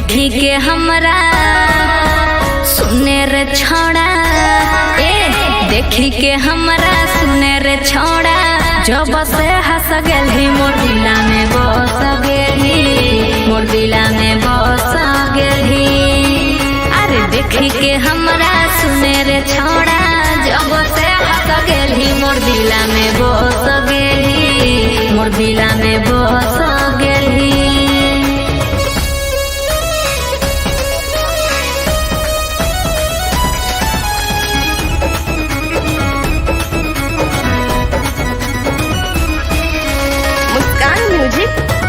देखी के हमरा सुने रे छोड़ा, देखी के हमरा सुने रे छोड़ा, जब से हंस गेली मोर दिला में बस गेली, मोर दिला में बस गेली। अरे देखी के हमरा सुने रे छोड़ा, जब से हंस गेली मोर दिला में बस गेली, मोर दिला में बस गेली।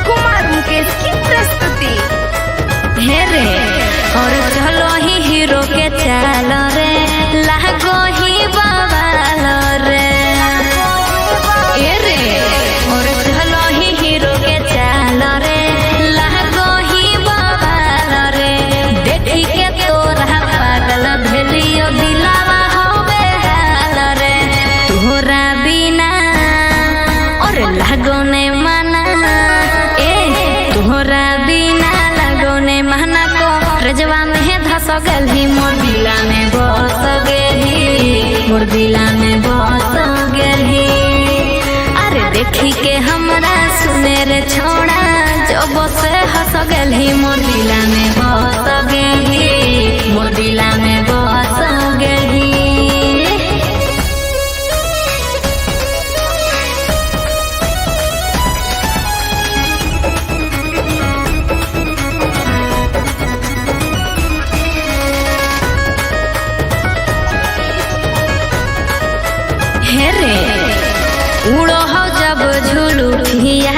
कुमार मुकेश की प्रस्तुति। हे रे और चलो ही हीरो के चालो रे, लागो ही बवाल रे। ए रे और चलो ही हीरो के चालो रे, लागो ही बवाल रे। देखी के तोरा पागल भेलियो दिलावा हो बेहाल रे। तोरा बिना और लागो ने माना, तोहरा बिना लगो ने महना को रजवा में धस गेली, मोर दिला में बस गेली, मोर दिला में बस गेली। अरे देखी के हमरा सुने रे छोड़ा, जब से हंस गेली मोर दिला में बस गेली, मोर दिला में बस गेली। हे रे उड़ो हो जब झूलू पिया,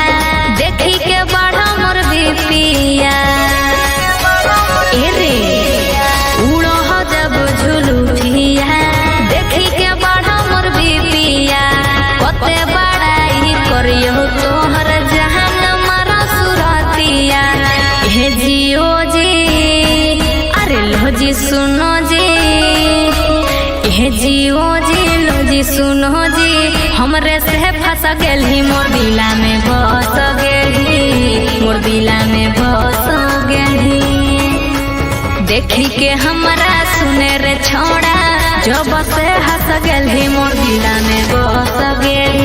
देखी के बढ़ा मोर बिपिया। ए रे उड़ो हो जब झूलू पिया, देखी के बढ़ा मोर बिपिया। कते बड़ाई करियो तोहर जहान मारा सुरतिया। हे जियो जी अरे लो जी सुनो जी, हे जियो जी लो जी सुनो जी, हमरे से फंस गेली मोर दिला में बस गेली, मोर दिला में बस गेली। देखी के हमरा सुने रे छोड़ा, जब से हंस गेली मोर दिला में बस गेली।